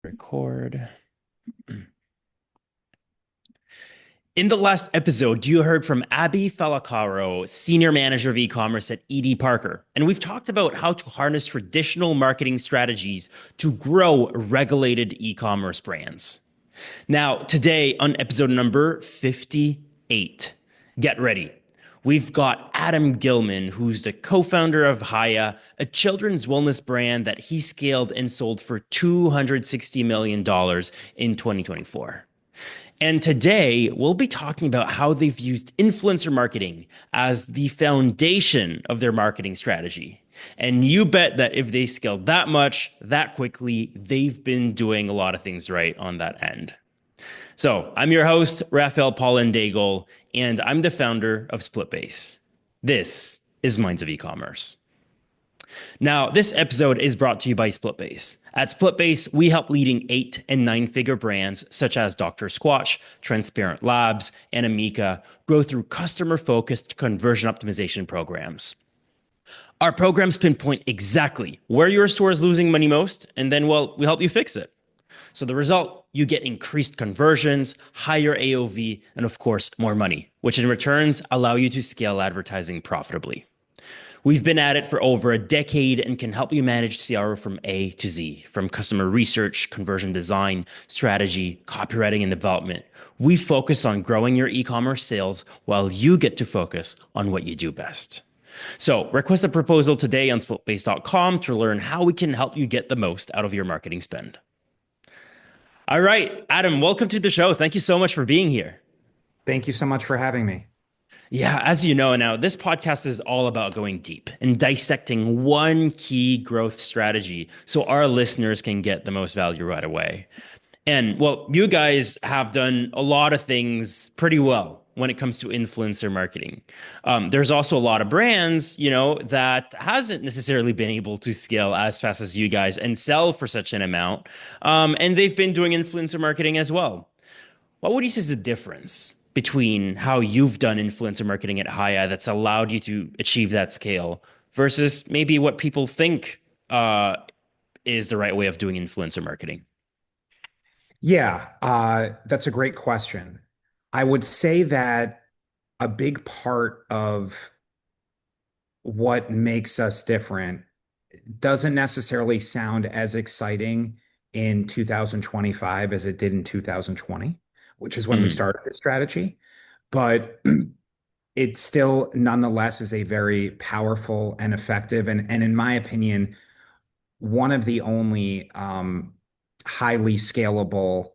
Record. In the last episode, you heard from Abby Falacaro, Senior Manager of E-commerce at ED Parker, and we've talked about how to harness traditional marketing strategies to grow regulated e-commerce brands. Now, today on episode number 58, get ready. We've got Adam Gillman, who's the co-founder of Hiya, a children's wellness brand that he scaled and sold for $260 million in 2024. And today, we'll be talking about how they've used influencer marketing as the foundation of their marketing strategy. And you bet that if they scaled that much, that quickly, they've been doing a lot of things right on that end. So, I'm your host, Raphael Paulin-Daigle, and I'm the founder of SplitBase. This is Minds of Ecommerce. Now, this episode is brought to you by SplitBase. At SplitBase, we help leading 8 and 9-figure brands such as Dr Squatch, Transparent Labs, and Amica grow through customer-focused conversion optimization programs. Our programs pinpoint exactly where your store is losing money most, and then, well, we help you fix it. So the result, you get increased conversions, higher AOV, and of course, more money, which in returns allow you to scale advertising profitably. We've been at it for over a decade and can help you manage CRO from A to Z, from customer research, conversion design, strategy, copywriting, and development. We focus on growing your e-commerce sales while you get to focus on what you do best. So request a proposal today on splitbase.com to learn how we can help you get the most out of your marketing spend. All right, Adam, welcome to the show. Thank you so much for being here. Thank you so much for having me. Yeah, as you know now, this podcast is all about going deep and dissecting one key growth strategy so our listeners can get the most value right away. And well, you guys have done a lot of things pretty well when it comes to influencer marketing. There's also a lot of brands, that hasn't necessarily been able to scale as fast as you guys and sell for such an amount. And they've been doing influencer marketing as well. What would you say is the difference between how you've done influencer marketing at Hiya that's allowed you to achieve that scale versus maybe what people think is the right way of doing influencer marketing? That's a great question. I would say that a big part of what makes us different doesn't necessarily sound as exciting in 2025 as it did in 2020, which is when we Mm, started this strategy. But it still nonetheless is a very powerful and effective and in my opinion, one of the only highly scalable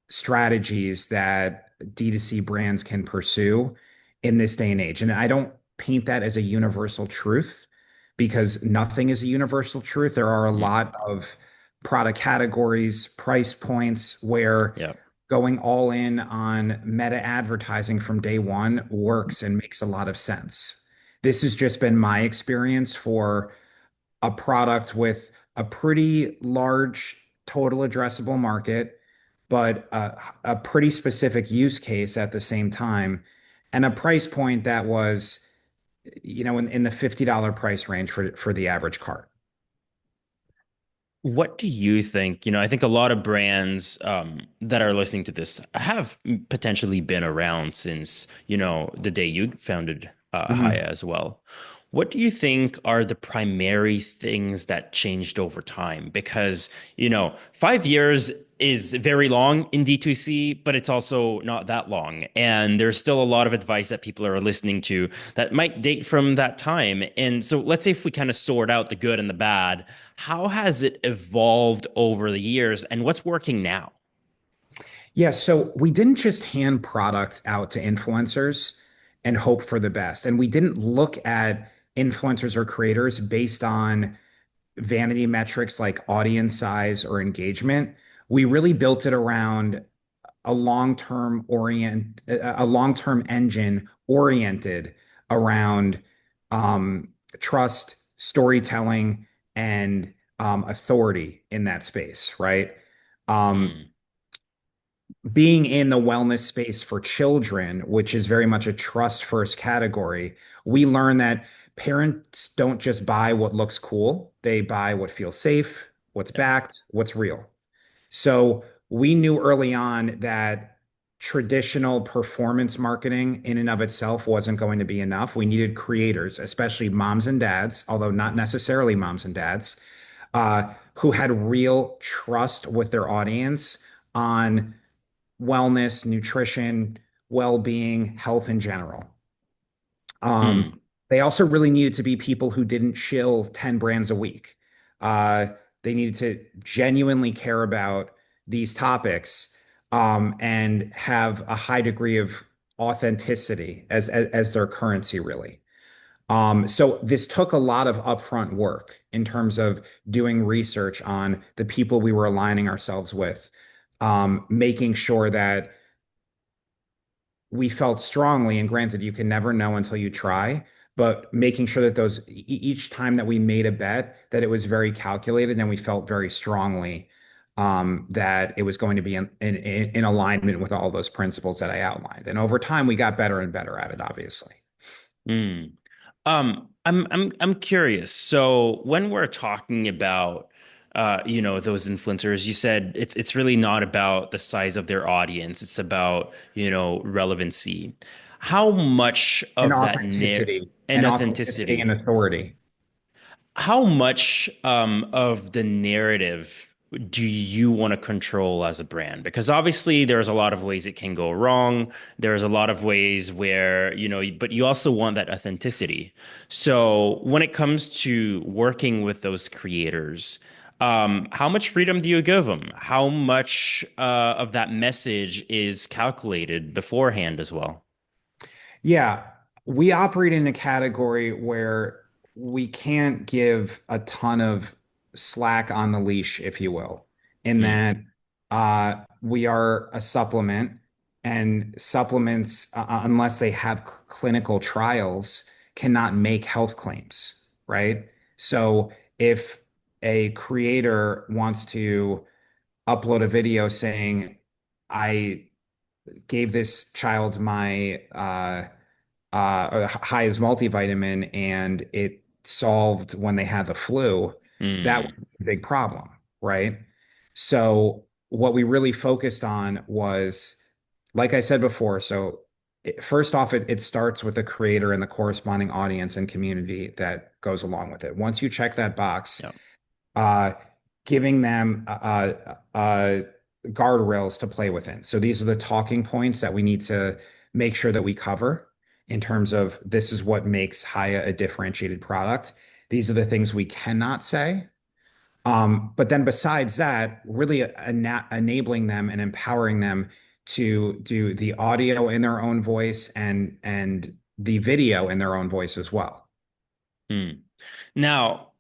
strategies that D2C brands can pursue in this day and age. And I don't paint that as a universal truth because nothing is a universal truth. There are a mm, lot of product categories, price points where yeah. going all in on meta advertising from day one works and makes a lot of sense. This has just been my experience for a product with a pretty large total addressable market, but a pretty specific use case at the same time, and a price point that was, in the $50 price range for the average cart. What do you think? I think a lot of brands that are listening to this have potentially been around since, the day you founded Hiya Mhm. as well. What do you think are the primary things that changed over time? Because, 5 years is very long in D2C, but it's also not that long. And there's still a lot of advice that people are listening to that might date from that time. And so let's say if we kind of sort out the good and the bad, how has it evolved over the years and what's working now? Yeah, so we didn't just hand products out to influencers and hope for the best. And we didn't look at influencers or creators based on vanity metrics like audience size or engagement. We really built it around a long-term engine oriented around trust, storytelling, and authority in that space, right? Um, Mm, being in the wellness space for children, which is very much a trust first category, we learn that parents don't just buy what looks cool, they buy what feels safe, what's yeah. backed, what's real. So we knew early on that traditional performance marketing in and of itself wasn't going to be enough. We needed creators, especially moms and dads, although not necessarily moms and dads, who had real trust with their audience on wellness, nutrition, well-being, health in general. Um, Mm, they also really needed to be people who didn't shill 10 brands a week. Uh, they needed to genuinely care about these topics and have a high degree of authenticity as their currency, really. So this took a lot of upfront work in terms of doing research on the people we were aligning ourselves with, making sure that we felt strongly, and granted, you can never know until you try, but making sure that each time that we made a bet, that it was very calculated and we felt very strongly that it was going to be in alignment with all those principles that I outlined. And over time, we got better and better at it, obviously. mm. I'm curious. So when we're talking about those influencers, you said it's really not about the size of their audience. It's about, relevancy. How much And of that authenticity, and and authenticity and authenticity, authority. how much of the narrative do you want to control as a brand? Because obviously there's a lot of ways it can go wrong. There's a lot of ways where, but you also want that authenticity. So when it comes to working with those creators, how much freedom do you give them? How much of that message is calculated beforehand as well? Yeah, we operate in a category where we can't give a ton of slack on the leash, if you will, in Mm, that we are a supplement, and supplements, unless they have clinical trials, cannot make health claims, right? So if a creator wants to upload a video saying, I gave this child my Hiya's multivitamin and it solved when they had the flu, that was mm, a big problem, right? So what we really focused on was, like I said before, so first off, it starts with the creator and the corresponding audience and community that goes along with it. Once you check that box, yeah. uh, giving them guardrails to play within. So these are the talking points that we need to make sure that we cover in terms of this is what makes Hiya a differentiated product. These are the things we cannot say. But then besides that, really enabling them and empowering them to do the audio in their own voice and the video in their own voice as well. Mm. Now,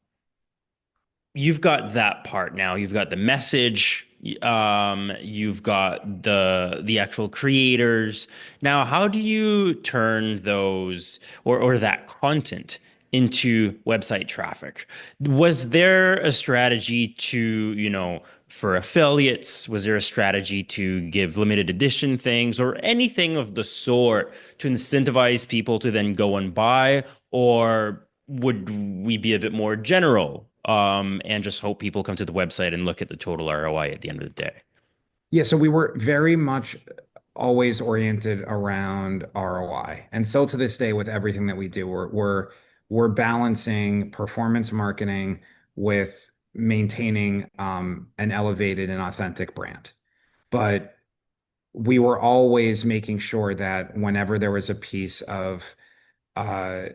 you've got that part now. You've got the message, you've got the actual creators. Now, how do you turn those or that content into website traffic? Was there a strategy to, for affiliates? Was there a strategy to give limited edition things or anything of the sort to incentivize people to then go and buy? Or would we be a bit more general and just hope people come to the website and look at the total ROI at the end of the day? Yeah, so we were very much always oriented around ROI. And still to this day with everything that we do, we're balancing performance marketing with maintaining an elevated and authentic brand. But we were always making sure that whenever there was a piece of uh,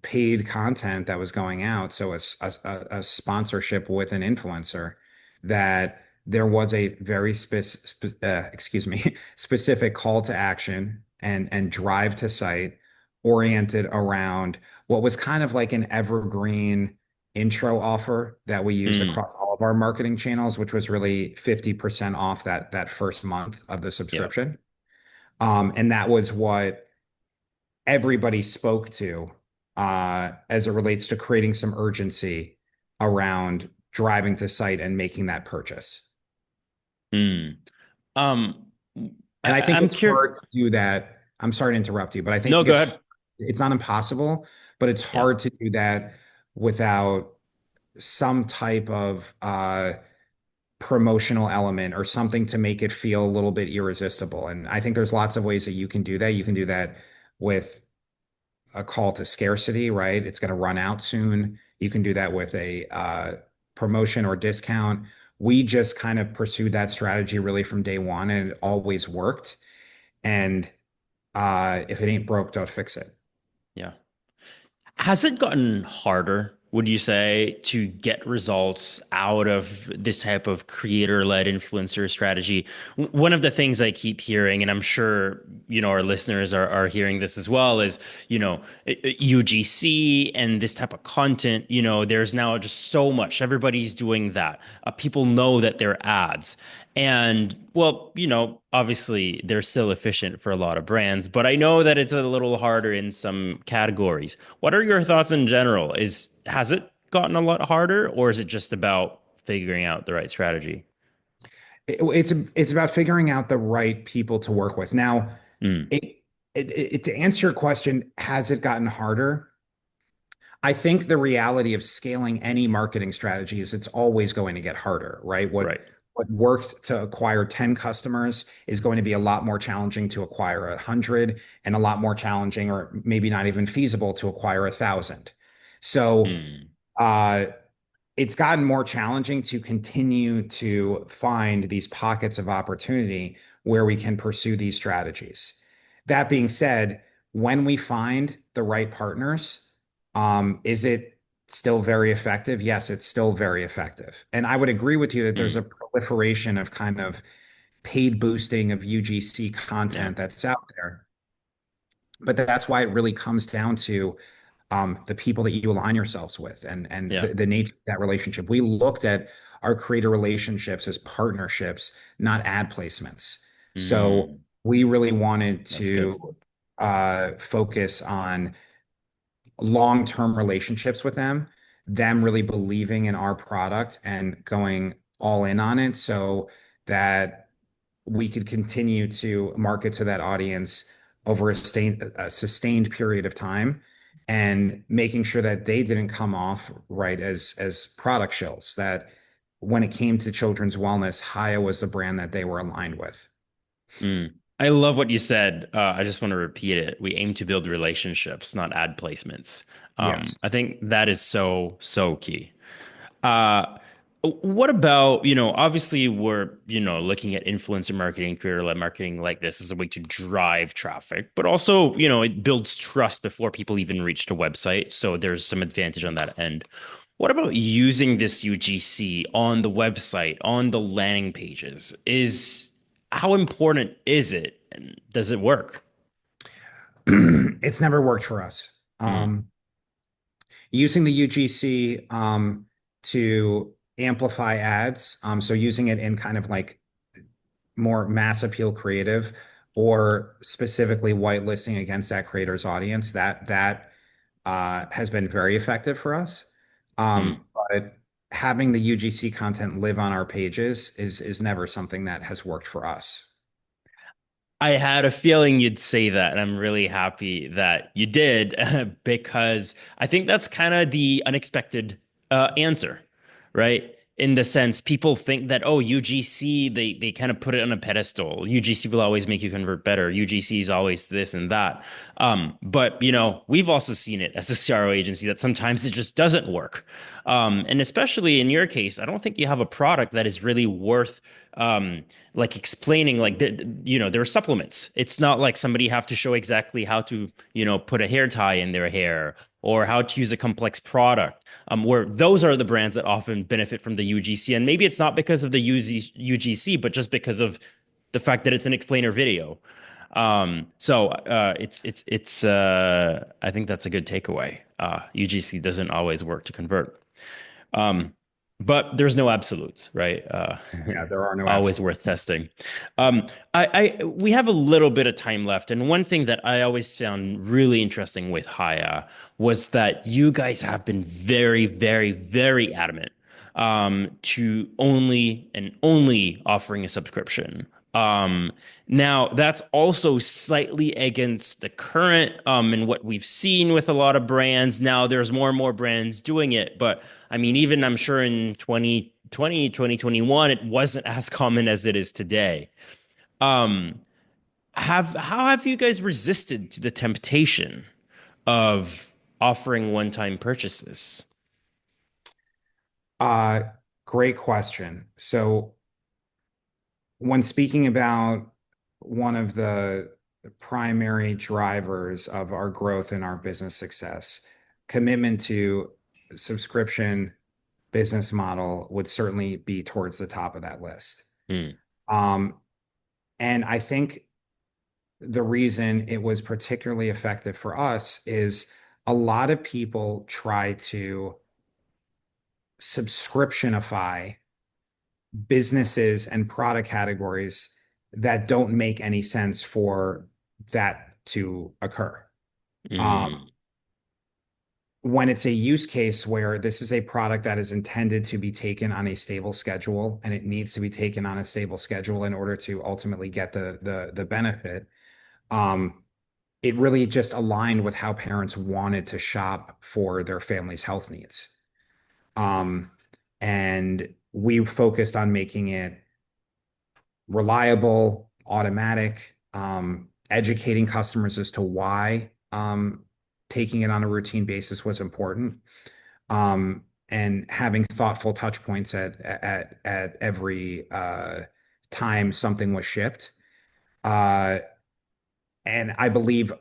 paid content that was going out, so a sponsorship with an influencer, that there was a very excuse me, specific call to action and drive to site oriented around what was kind of like an evergreen intro offer that we used Mm, across all of our marketing channels, which was really 50% off that first month of the yeah. subscription. And that was what everybody spoke to as it relates to creating some urgency around driving to site and making that purchase. Mm. Um, And I think I'm it's curious. hard to do that. I'm sorry to interrupt you, but I think No, go ahead. it's not impossible, but it's Yeah. hard to do that without some type of promotional element or something to make it feel a little bit irresistible. And I think there's lots of ways that you can do that. You can do that with a call to scarcity, right? It's going to run out soon. You can do that with a promotion or discount. We just kind of pursued that strategy really from day one, and it always worked. And if it ain't broke, don't fix it. Yeah. Has it gotten harder, would you say, to get results out of this type of creator-led influencer strategy? One of the things I keep hearing, and I'm sure, our listeners are hearing this as well, is, UGC and this type of content, there's now just so much. Everybody's doing that. People know that they're ads. And well, obviously they're still efficient for a lot of brands, but I know that it's a little harder in some categories. What are your thoughts in general? Has it gotten a lot harder, or is it just about figuring out the right strategy? It's about figuring out the right people to work with. Now, Mm, to answer your question, has it gotten harder? I think the reality of scaling any marketing strategy is it's always going to get harder, right? What right. what worked to acquire 10 customers is going to be a lot more challenging to acquire 100 and a lot more challenging or maybe not even feasible to acquire 1,000. So Mm, uh, it's gotten more challenging to continue to find these pockets of opportunity where we can pursue these strategies. That being said, when we find the right partners, is it still very effective? Yes, it's still very effective. And I would agree with you that there's a mm, proliferation of kind of paid boosting of UGC yeah. content that's out there. But that's why it really comes down to the people that you align yourselves with and Yeah. the nature of that relationship. We looked at our creator relationships as partnerships, not ad placements. So Mm, we really wanted that's good. to focus on long-term relationships with them really believing in our product and going all in on it so that we could continue to market to that audience over a sustained period of time and making sure that they didn't come off right as product shills, that when it came to children's wellness, Hiya was the brand that they were aligned with. Mm. I love what you said. I just want to repeat it. We aim to build relationships, not ad placements. Yes. I think that is so, so key. Uh, what about, obviously we're, looking at influencer marketing, creator-led marketing like this as a way to drive traffic, but also, it builds trust before people even reach the website. So there's some advantage on that end. What about using this UGC on the website, on the landing pages? How important is it? And does it work? It's never worked for us. Mm, Using the UGC to amplify ads, so using it in kind of like more mass appeal creative or specifically whitelisting against that creator's audience, that has been very effective for us. mm. But having the UGC content live on our pages is never something that has worked for us. I had a feeling you'd say that, and I'm really happy that you did because I think that's kind of the unexpected answer, right? In the sense, people think that, oh, UGC, they kind of put it on a pedestal. UGC will always make you convert better. UGC is always this and that. But we've also seen it as a CRO agency that sometimes it just doesn't work. And especially in your case, I don't think you have a product that is really worth like explaining like there are supplements. It's not like somebody have to show exactly how to put a hair tie in their hair or how to use a complex product. Where those are the brands that often benefit from the UGC, and maybe it's not because of the UGC, but just because of the fact that it's an explainer video. It's I think that's a good takeaway. UGC doesn't always work to convert. Um, but there's no absolutes, right? Yeah, there are no Always absolute. worth testing. We have a little bit of time left, and one thing that I always found really interesting with Hiya was that you guys have been very, very, very adamant to only and only offering a subscription. Now that's also slightly against the current and what we've seen with a lot of brands. Now there's more and more brands doing it, but I mean, even I'm sure in 20 2021, it wasn't as common as it is today. Um, have how have you guys resisted to the temptation of offering one-time purchases? Uh, Great question. So when speaking about one of the primary drivers of our growth and our business success, commitment to subscription business model would certainly be towards the top of that list. Hmm. Um, and I think the reason it was particularly effective for us is a lot of people try to subscriptionify businesses and product categories that don't make any sense for that to occur. Um, Hmm. when it's a use case where this is a product that is intended to be taken on a stable schedule and it needs to be taken on a stable schedule in order to ultimately get the benefit, um, it really just aligned with how parents wanted to shop for their family's health needs. Um, and we focused on making it reliable, automatic, educating customers as to why taking it on a routine basis was important, and having thoughtful touch points at every time something was shipped. Uh, and I believe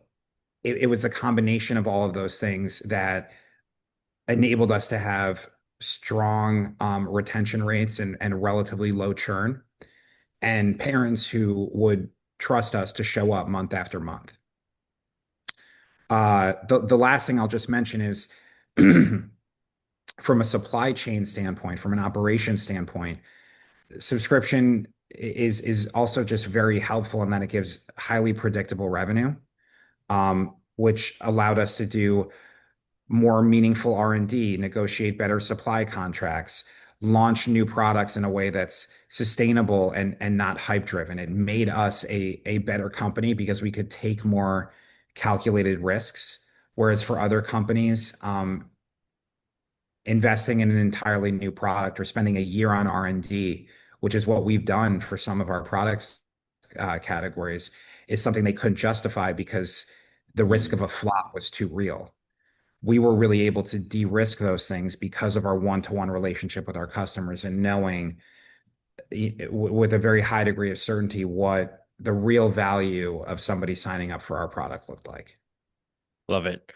it was a combination of all of those things that enabled us to have strong retention rates and relatively low churn, and parents who would trust us to show up month after month. The last thing I'll just mention is from a supply chain standpoint, from an operation standpoint, subscription is also just very helpful in that it gives highly predictable revenue, which allowed us to do more meaningful R&D, negotiate better supply contracts, launch new products in a way that's sustainable and not hype driven. It made us a better company because we could take more calculated risks. Whereas for other companies, investing in an entirely new product or spending a year on R&D, which is what we've done for some of our products categories, is something they couldn't justify because the risk of Hmm. a flop was too real. We were really able to de-risk those things because of our one-to-one relationship with our customers and knowing with a very high degree of certainty what the real value of somebody signing up for our product looked like. Love it.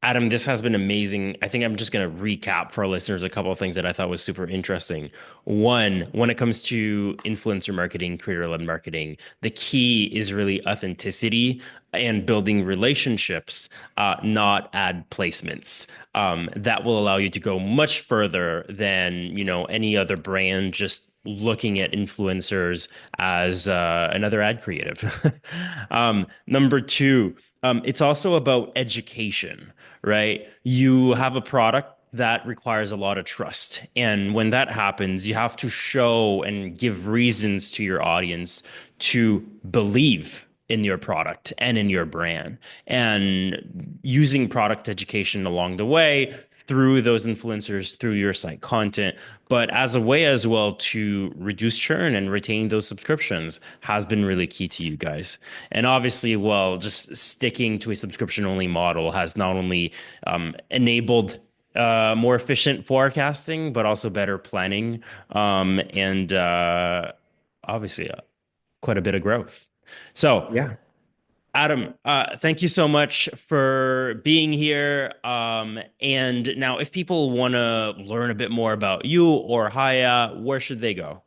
Adam, this has been amazing. I think I'm just going to recap for our listeners a couple of things that I thought was super interesting. One, when it comes to influencer marketing, creator-led marketing, the key is really authenticity and building relationships, not ad placements. That will allow you to go much further than, any other brand just looking at influencers as another ad creative. Number two, it's also about education, right? You have a product that requires a lot of trust. And when that happens, you have to show and give reasons to your audience to believe in your product and in your brand. And using product education along the way through those influencers, through your site content, but as a way as well to reduce churn and retain those subscriptions has been really key to you guys. And obviously, well, just sticking to a subscription only model has not only enabled more efficient forecasting, but also better planning, and obviously quite a bit of growth. So, Yeah. Adam, thank you so much for being here. And now, if people want to learn a bit more about you or Hiya, where should they go?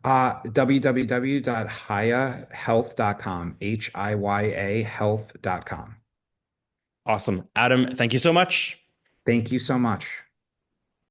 www.hiyahealth.com, HIYA health.com. Awesome. Adam, thank you so much. Thank you so much.